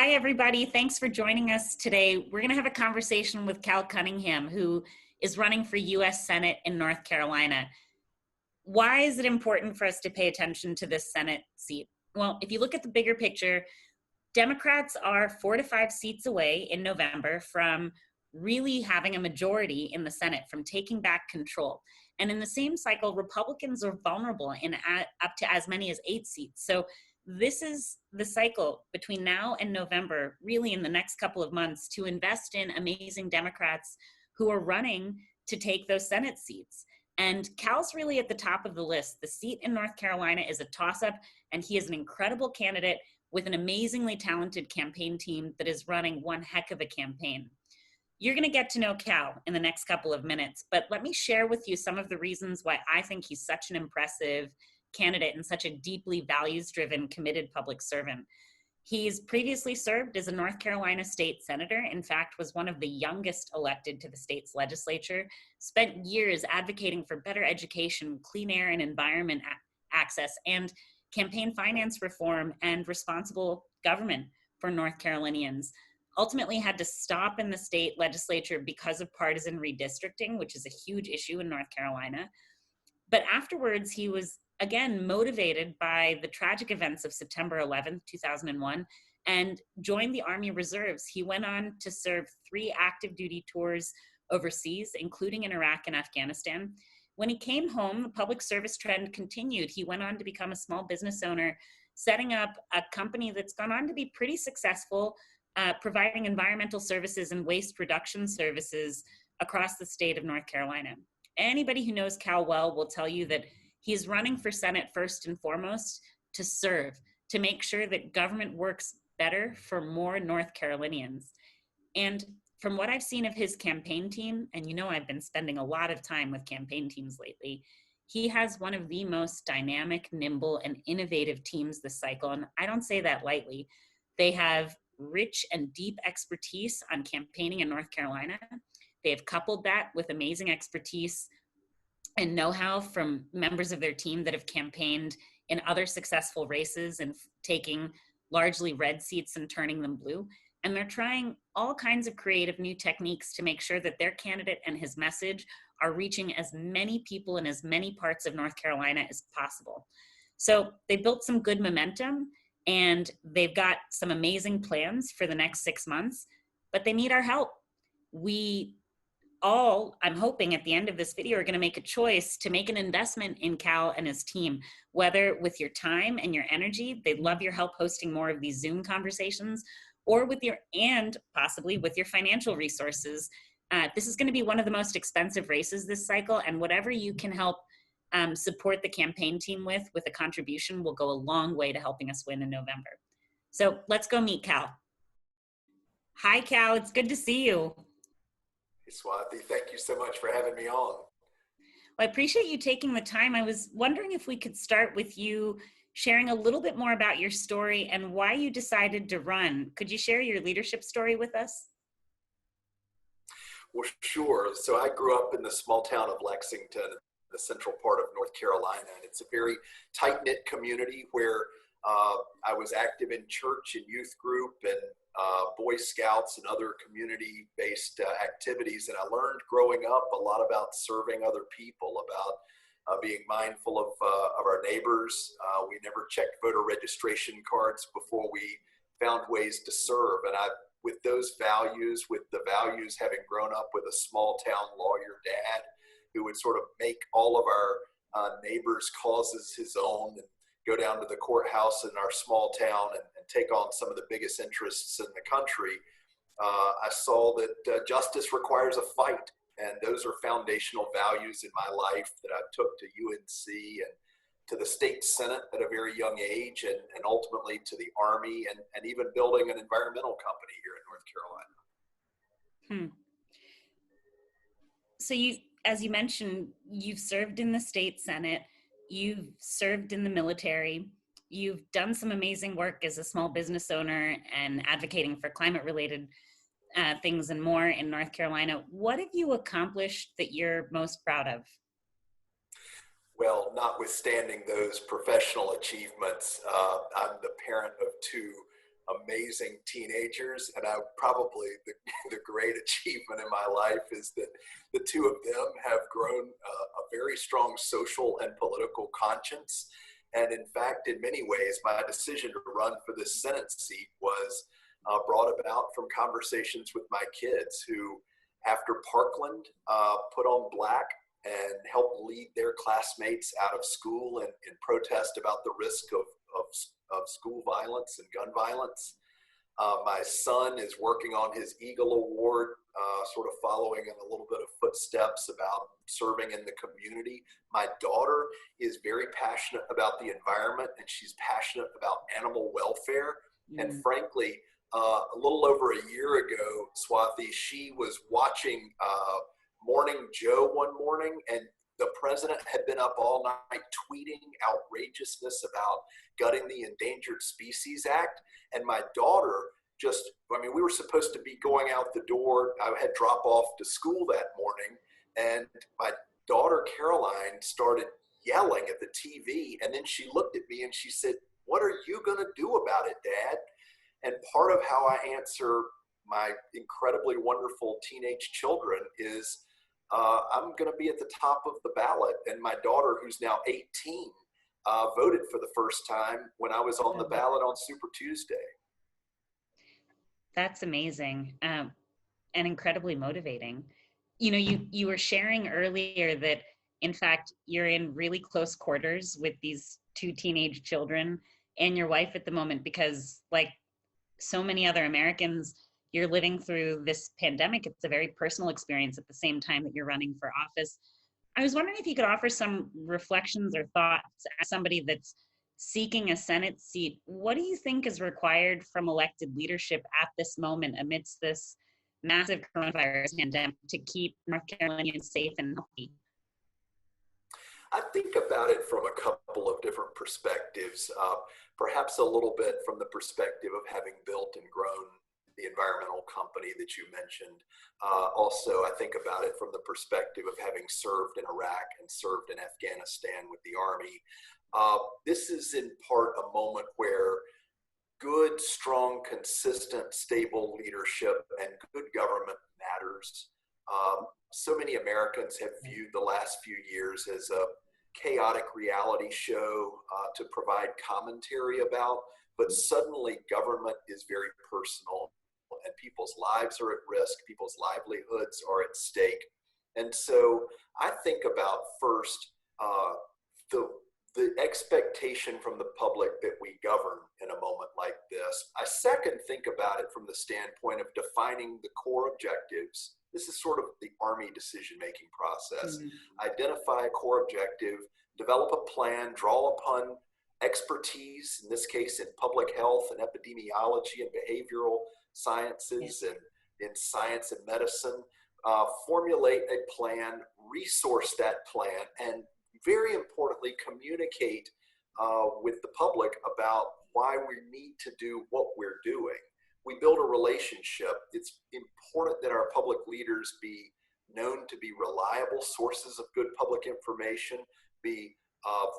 Hi, everybody. Thanks for joining us today. We're going to have a conversation with Cal Cunningham, who is running for U.S. Senate in North Carolina. Why is it important for us to pay attention to this Senate seat? Well, if you look at the bigger picture, Democrats are 4 to 5 seats away in November from really having a majority in the Senate, from taking back control. And in the same cycle, Republicans are vulnerable in up to as many as 8 seats. So this is the cycle between now and November, really in the next couple of months, to invest in amazing Democrats who are running to take those Senate seats. And Cal's really at the top of the list. The seat in North Carolina is a toss-up, and he is an incredible candidate with an amazingly talented campaign team that is running one heck of a campaign. You're going to get to know Cal in the next couple of minutes, but let me share with you some of the reasons why I think he's such an impressive candidate and such a deeply values-driven, committed public servant. He's previously served as a North Carolina state senator, in fact, was one of the youngest elected to the state's legislature, spent years advocating for better education, clean air and environment access, and campaign finance reform and responsible government for North Carolinians. Ultimately had to stop in the state legislature because of partisan redistricting, which is a huge issue in North Carolina. But afterwards, he was again motivated by the tragic events of September 11th, 2001, and joined the Army Reserves. He went on to serve 3 active duty tours overseas, including in Iraq and Afghanistan. When he came home, the public service trend continued. He went on to become a small business owner, setting up a company that's gone on to be pretty successful, providing environmental services and waste reduction services across the state of North Carolina. Anybody who knows Cal well will tell you that he's running for Senate first and foremost to serve, to make sure that government works better for more North Carolinians. And from what I've seen of his campaign team, and you know I've been spending a lot of time with campaign teams lately, he has one of the most dynamic, nimble, and innovative teams this cycle. And I don't say that lightly. They have rich and deep expertise on campaigning in North Carolina. They have coupled that with amazing expertise and know-how from members of their team that have campaigned in other successful races and taking largely red seats and turning them blue. And they're trying all kinds of creative new techniques to make sure that their candidate and his message are reaching as many people in as many parts of North Carolina as possible. So they built some good momentum, and they've got some amazing plans for the next 6 months, but they need our help. We all, I'm hoping at the end of this video, are going to make a choice to make an investment in Cal and his team, whether with your time and your energy. They'd love your help hosting more of these Zoom conversations, or with your, and possibly with your financial resources. This is going to be one of the most expensive races this cycle, and whatever you can help support the campaign team with a contribution will go a long way to helping us win in November. So let's go meet Cal. Hi, Cal. It's good to see you. Hey, Swati. Thank you so much for having me on. Well, I appreciate you taking the time. I was wondering if we could start with you sharing a little bit more about your story and why you decided to run. Could you share your leadership story with us? Well, sure. So I grew up in the small town of Lexington, the central part of North Carolina, and it's a very tight-knit community where I was active in church and youth group and Boy Scouts and other community-based activities. And I learned growing up a lot about serving other people, about being mindful of our neighbors. We never checked voter registration cards before we found ways to serve. And with those values, with the values having grown up with a small town lawyer dad who would sort of make all of our neighbors' causes his own and go down to the courthouse in our small town and take on some of the biggest interests in the country, I saw that justice requires a fight. And those are foundational values in my life that I took to UNC and to the state Senate at a very young age, and ultimately to the Army, and even building an environmental company here in North Carolina. So you, as you mentioned, you've served in the state Senate, you've served in the military, you've done some amazing work as a small business owner and advocating for climate-related things and more in North Carolina. What have you accomplished that you're most proud of? Well, notwithstanding those professional achievements, I'm the parent of 2 amazing teenagers. And probably the great achievement in my life is that the two of them have grown a very strong social and political conscience. And in fact, in many ways, my decision to run for this Senate seat was brought about from conversations with my kids who, after Parkland, put on black and helped lead their classmates out of school in protest about the risk of school violence and gun violence. My son is working on his Eagle Award, sort of following in a little bit of footsteps about serving in the community. My daughter is very passionate about the environment, and she's passionate about animal welfare. And frankly, a little over a year ago, Swathi, she was watching Morning Joe one morning, and the president had been up all night tweeting outrageousness about gutting the Endangered Species Act. And my daughter we were supposed to be going out the door. I had drop off to school that morning, and my daughter Caroline started yelling at the TV. And then she looked at me and she said, "What are you going to do about it, Dad?" And part of how I answer my incredibly wonderful teenage children is I'm going to be at the top of the ballot. And my daughter, who's now 18, voted for the first time when I was on the ballot on Super Tuesday. That's amazing and incredibly motivating. You know, you were sharing earlier that, in fact, you're in really close quarters with these two teenage children and your wife at the moment because, like so many other Americans, you're living through this pandemic. It's a very personal experience at the same time that you're running for office. I was wondering if you could offer some reflections or thoughts as somebody that's seeking a Senate seat. What do you think is required from elected leadership at this moment amidst this massive coronavirus pandemic to keep North Carolinians safe and healthy? I think about it from a couple of different perspectives, perhaps a little bit from the perspective of having built and grown the environmental company that you mentioned. Also, I think about it from the perspective of having served in Iraq and served in Afghanistan with the Army. This is in part a moment where good, strong, consistent, stable leadership and good government matters. So many Americans have viewed the last few years as a chaotic reality show to provide commentary about, but suddenly government is very personal and people's lives are at risk, people's livelihoods are at stake. And so I think about first the expectation from the public that we govern in a moment like this. I second think about it from the standpoint of defining the core objectives. This is sort of the Army decision-making process. Identify a core objective, develop a plan, draw upon expertise, in this case in public health and epidemiology and behavioral sciences and in science and medicine, formulate a plan, resource that plan, and very importantly, communicate with the public about why we need to do what we're doing. We build a relationship. It's important that our public leaders be known to be reliable sources of good public information, be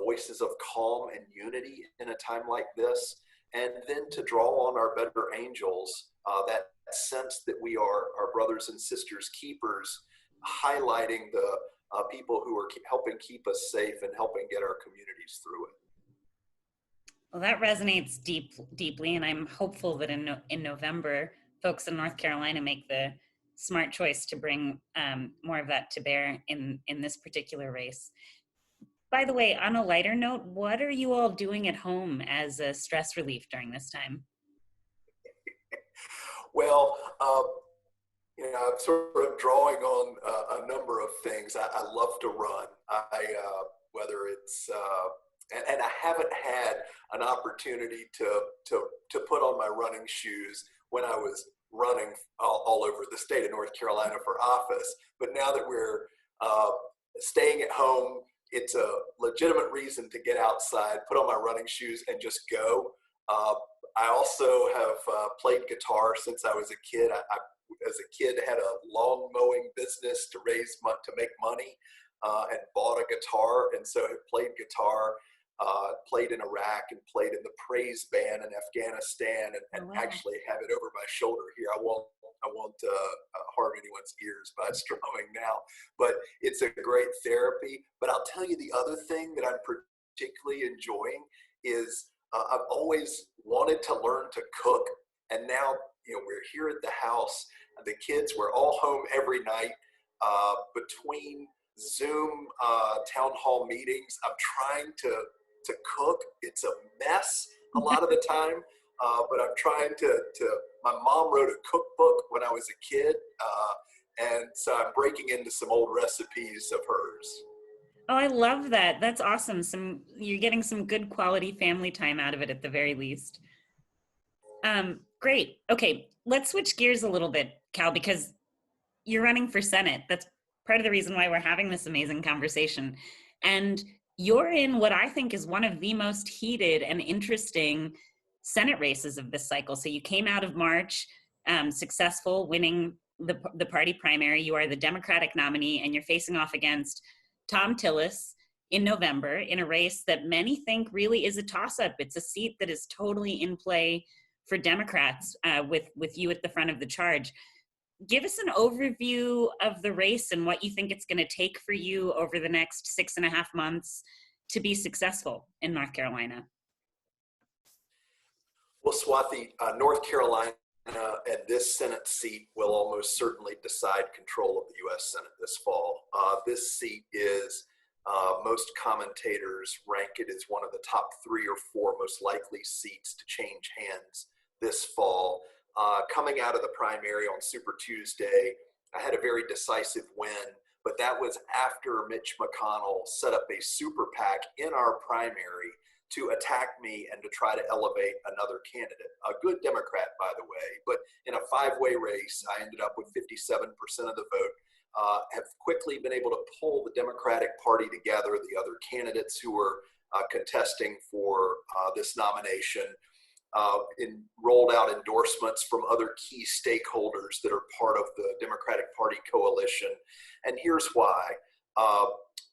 voices of calm and unity in a time like this, and then to draw on our better angels, that sense that we are our brothers and sisters keepers, highlighting the people who are helping keep us safe and helping get our communities through it. Well, that resonates deeply, and I'm hopeful that in November, folks in North Carolina make the smart choice to bring more of that to bear in this particular race. By the way, on a lighter note, what are you all doing at home as a stress relief during this time? Well, I'm sort of drawing on a number of things. I love to run. Whether it's and I haven't had an opportunity to put on my running shoes when I was running all over the state of North Carolina for office. But now that we're staying at home, it's a legitimate reason to get outside, put on my running shoes, and just go. I also have played guitar since I was a kid. I as a kid, had a lawn mowing business to make money, and bought a guitar, and so have played guitar. played in Iraq and played in the praise band in Afghanistan, and Oh, wow. actually have it over my shoulder here. I won't harm anyone's ears by strumming now, but it's a great therapy. But I'll tell you the other thing that I'm particularly enjoying is I've always wanted to learn to cook, and now we're here at the house. The kids, we're all home every night. Between Zoom town hall meetings, I'm trying to cook. It's a mess a lot of the time, but I'm trying to. My mom wrote a cookbook when I was a kid, and so I'm breaking into some old recipes of hers. Oh, I love that. That's awesome. You're getting some good quality family time out of it at the very least. Great. Okay, let's switch gears a little bit, Cal, because you're running for Senate. That's part of the reason why we're having this amazing conversation. And you're in what I think is one of the most heated and interesting Senate races of this cycle. So you came out of March successful, winning the party primary. You are the Democratic nominee, and you're facing off against Tom Tillis in November in a race that many think really is a toss-up. It's a seat that is totally in play for Democrats with you at the front of the charge. Give us an overview of the race and what you think it's going to take for you over the next 6.5 months to be successful in North Carolina. Well, Swati, North Carolina and this Senate seat will almost certainly decide control of the U.S. Senate this fall. This seat is, most commentators rank it as one of the top 3 or 4 most likely seats to change hands this fall. Coming out of the primary on Super Tuesday, I had a very decisive win, but that was after Mitch McConnell set up a super PAC in our primary to attack me and to try to elevate another candidate, a good Democrat, by the way. But in a 5-way race, I ended up with 57% of the vote. Have quickly been able to pull the Democratic Party together, the other candidates who were contesting for this nomination, rolled out endorsements from other key stakeholders that are part of the Democratic Party coalition. And here's why.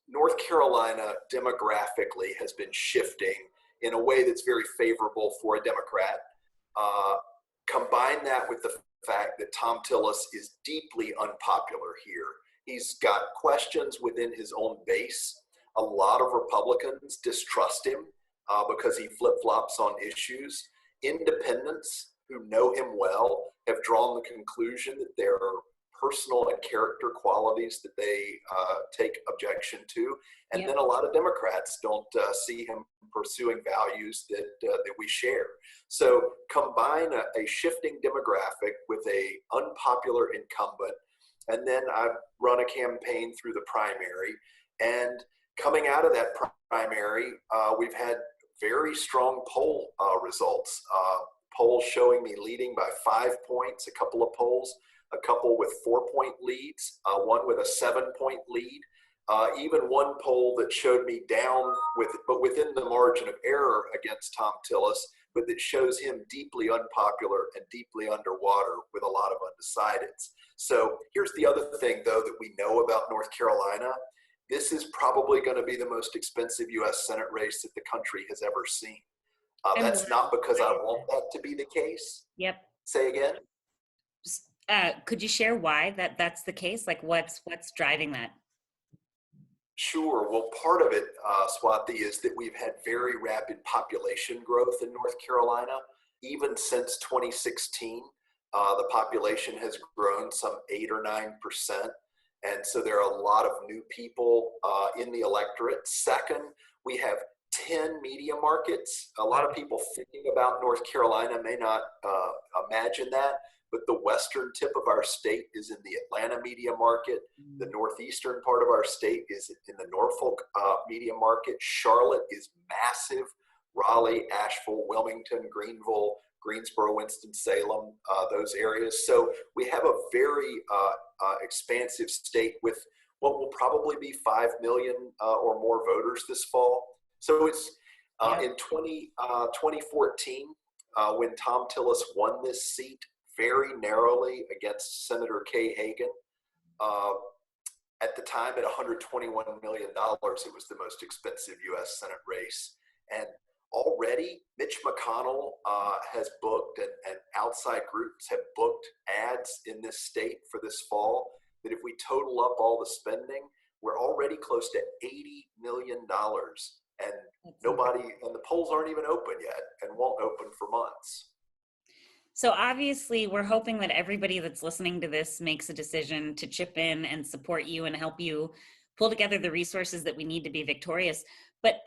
North Carolina demographically has been shifting in a way that's very favorable for a Democrat. Combine that with the fact that Tom Tillis is deeply unpopular here. He's got questions within his own base. A lot of Republicans distrust him because he flip-flops on issues. Independents who know him well have drawn the conclusion that there are personal and character qualities that they take objection to. And Yep. then a lot of Democrats don't see him pursuing values that we share. So combine a shifting demographic with a unpopular incumbent, and then I've run a campaign through the primary. And coming out of that primary, we've had very strong poll results. Polls showing me leading by 5 points, a couple of polls, a couple with 4-point leads, one with a 7-point lead, even one poll that showed me down but within the margin of error against Tom Tillis, but that shows him deeply unpopular and deeply underwater with a lot of undecideds. So here's the other thing, though, that we know about North Carolina. This is probably going to be the most expensive U.S. Senate race that the country has ever seen. That's not because I want that to be the case. Yep. Say again? Could you share why that's the case? Like what's driving that? Sure. Well, part of it, Swati, is that we've had very rapid population growth in North Carolina. Even since 2016, the population has grown some 8 or 9%. And so there are a lot of new people in the electorate. Second, we have 10 media markets. A lot of people thinking about North Carolina may not imagine that, but the western tip of our state is in the Atlanta media market. The northeastern part of our state is in the Norfolk media market. Charlotte is massive. Raleigh, Asheville, Wilmington, Greenville, Greensboro, Winston-Salem, those areas. So we have a very expansive state with what will probably be 5 million or more voters this fall. So it's in 2014, when Tom Tillis won this seat very narrowly against Senator Kay Hagan, at the time at $121 million, it was the most expensive U.S. Senate race And already Mitch McConnell has booked, and outside groups have booked ads in this state for this fall, that if we total up all the spending, we're already close to $80 million. And and the polls aren't even open yet and won't open for months. So obviously, we're hoping that everybody that's listening to this makes a decision to chip in and support you and help you pull together the resources that we need to be victorious. But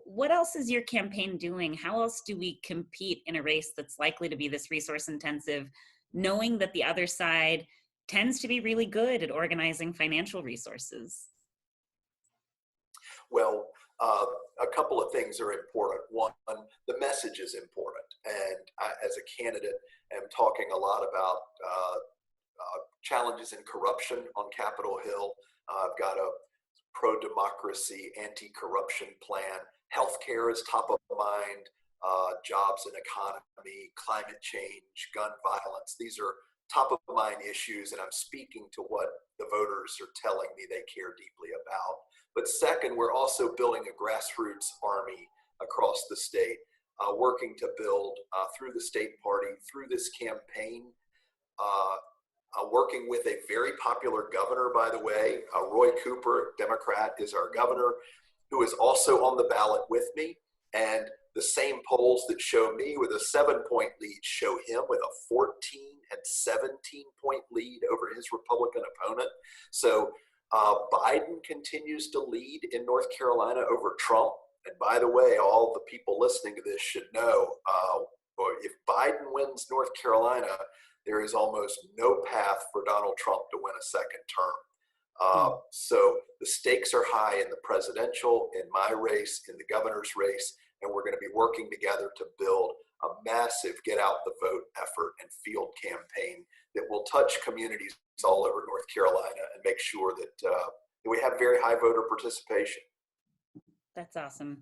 what else is your campaign doing? How else do we compete in a race that's likely to be this resource intensive, knowing that the other side tends to be really good at organizing financial resources? Well, a couple of things are important. One, the message is important. And I, as a candidate, am talking a lot about challenges in corruption on Capitol Hill. I've got a pro-democracy, anti-corruption plan. Healthcare is top of mind. Jobs and economy, climate change, gun violence. These are top of mind issues, and I'm speaking to what the voters are telling me they care deeply about. But second, we're also building a grassroots army across the state, working to build through the state party, through this campaign, working with a very popular governor, by the way. Roy Cooper, Democrat, is our governor, who is also on the ballot with me. And the same polls that show me with a 7-point lead show him with a 14 and 17-point lead over his Republican opponent. So Biden continues to lead in North Carolina over Trump. And by the way, all the people listening to this should know, if Biden wins North Carolina, there is almost no path for Donald Trump to win a second term. So the stakes are high in the presidential, in my race, in the governor's race, and we're going to be working together to build a massive get out the vote effort and field campaign that will touch communities all over North Carolina and make sure that we have very high voter participation. That's awesome.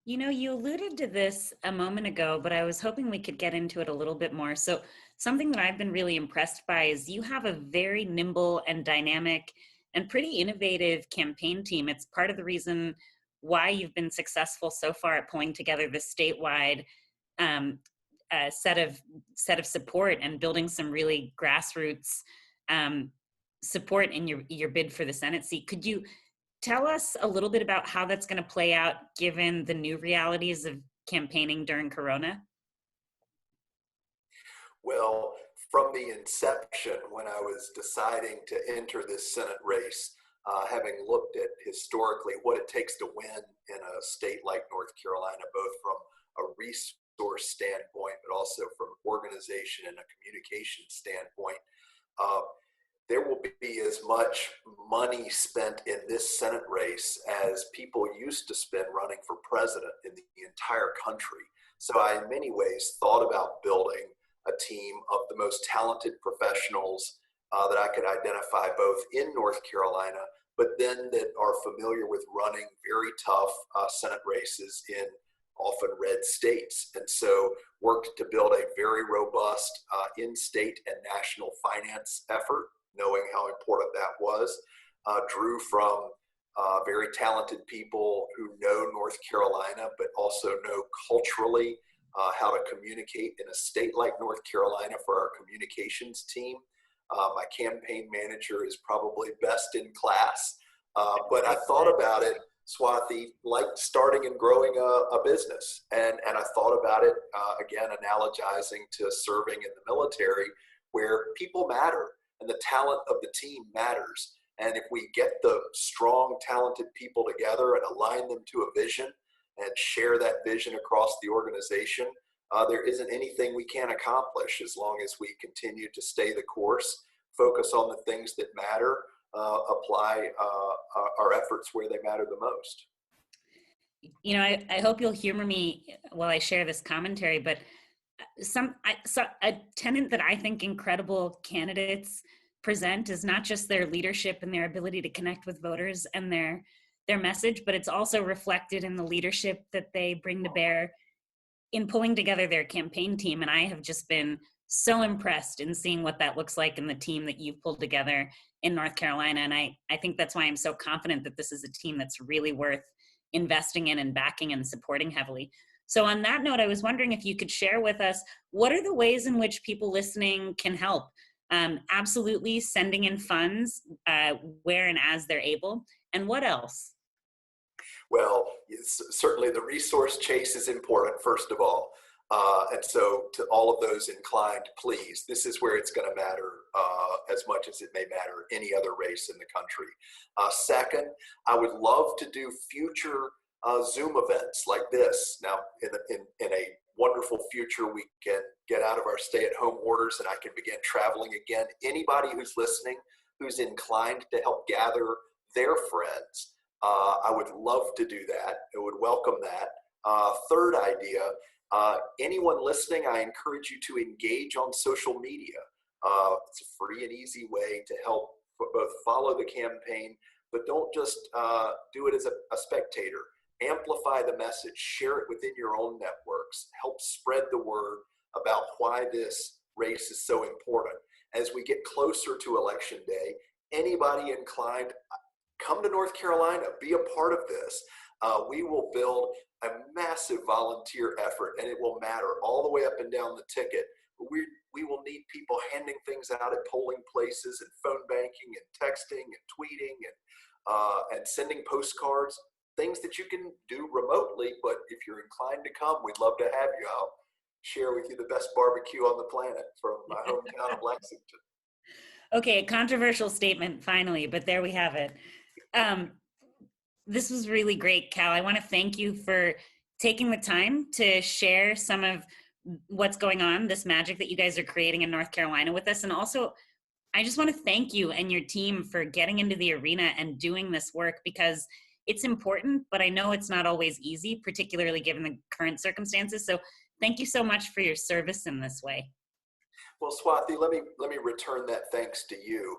You know, you alluded to this a moment ago, but I was hoping we could get into it a little bit more. So something that I've been really impressed by is you have a very nimble and dynamic and pretty innovative campaign team. It's part of the reason why you've been successful so far at pulling together this statewide set of support and building some really grassroots support in your bid for the Senate seat. Could you tell us a little bit about how that's going to play out given the new realities of campaigning during Corona? Well, from the inception, when I was deciding to enter this Senate race, having looked at historically what it takes to win in a state like North Carolina, both from a resource standpoint, but also from organization and a communication standpoint, there will be as much money spent in this Senate race as people used to spend running for president in the entire country. So I, in many ways, thought about building a team of the most talented professionals that I could identify both in North Carolina, but then that are familiar with running very tough Senate races in often red states. And so worked to build a very robust in-state and national finance effort, knowing how important that was. Drew from very talented people who know North Carolina, but also know culturally how to communicate in a state like North Carolina for our communications team. My campaign manager is probably best in class, but I thought about it, Swathi, like starting and growing a business. And I thought about it, again, analogizing to serving in the military, where people matter and the talent of the team matters. And if we get the strong, talented people together and align them to a vision and share that vision across the organization, there isn't anything we can't accomplish as long as we continue to stay the course, focus on the things that matter, apply our efforts where they matter the most. You know, I hope you'll humor me while I share this commentary, but a tenet that I think incredible candidates present is not just their leadership and their ability to connect with voters and their message, but it's also reflected in the leadership that they bring to bear in pulling together their campaign team. And I have just been so impressed in seeing what that looks like in the team that you've pulled together in North Carolina. And I think that's why I'm so confident that this is a team that's really worth investing in and backing and supporting heavily. So on that note, I was wondering if you could share with us, what are the ways in which people listening can help? Absolutely sending in funds where and as they're able. And what else? Well, certainly the resource chase is important, first of all. And so to all of those inclined, please, this is where it's going to matter as much as it may matter any other race in the country. Second, I would love to do future Zoom events like this. Now, in a wonderful future, we can get out of our stay-at-home orders and I can begin traveling again. Anybody who's listening, who's inclined to help gather their friends, I would love to do that. I would welcome that. Third idea, anyone listening, I encourage you to engage on social media. It's a free and easy way to help both follow the campaign, but don't just do it as a spectator. Amplify the message, share it within your own networks, help spread the word about why this race is so important. As we get closer to Election Day, anybody inclined, come to North Carolina, be a part of this. We will build a massive volunteer effort, and it will matter all the way up and down the ticket. We will need people handing things out at polling places and phone banking and texting and tweeting and sending postcards, things that you can do remotely. But if you're inclined to come, we'd love to have you. I'll share with you the best barbecue on the planet from my hometown of Lexington. Okay, a controversial statement finally, but there we have it. This was really great, Cal. I want to thank you for taking the time to share some of what's going on, this magic that you guys are creating in North Carolina with us. And also, I just want to thank you and your team for getting into the arena and doing this work, because it's important, but I know it's not always easy, particularly given the current circumstances. So thank you so much for your service in this way. Well, Swati, let me return that thanks to you.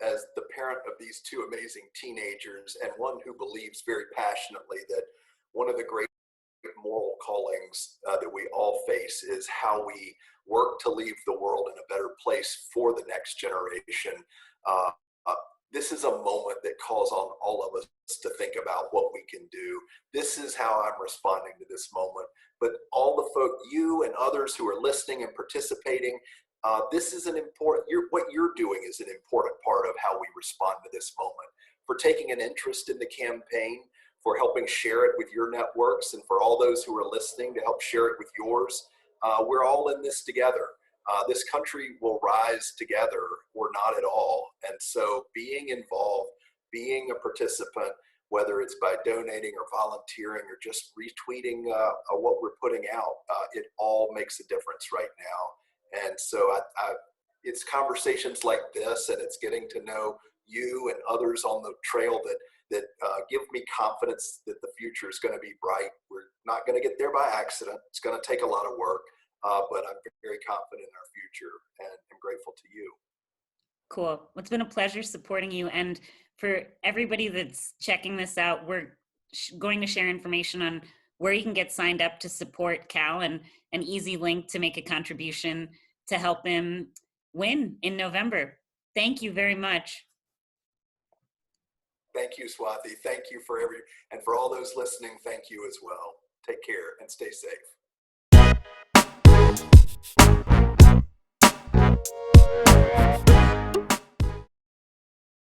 As the parent of these two amazing teenagers, and one who believes very passionately that one of the great moral callings that we all face is how we work to leave the world in a better place for the next generation. This is a moment that calls on all of us to think about what we can do. This is how I'm responding to this moment. But all the folk, you and others who are listening and participating, this is an important, what you're doing is an important part of how we respond to this moment. For taking an interest in the campaign, for helping share it with your networks, and for all those who are listening to help share it with yours. We're all in this together. This country will rise together or not at all. And so being involved, being a participant, whether it's by donating or volunteering or just retweeting what we're putting out, it all makes a difference right now. And so it's conversations like this, and it's getting to know you and others on the trail that give me confidence that the future is going to be bright. We're not going to get there by accident. It's going to take a lot of work, but I'm very confident in our future, and I'm grateful to you. Cool. Well, it's been a pleasure supporting you. And for everybody that's checking this out, we're going to share information on where you can get signed up to support Cal, and an easy link to make a contribution to help him win in November. Thank you very much. Thank you, Swati. Thank you and for all those listening, thank you as well. Take care and stay safe.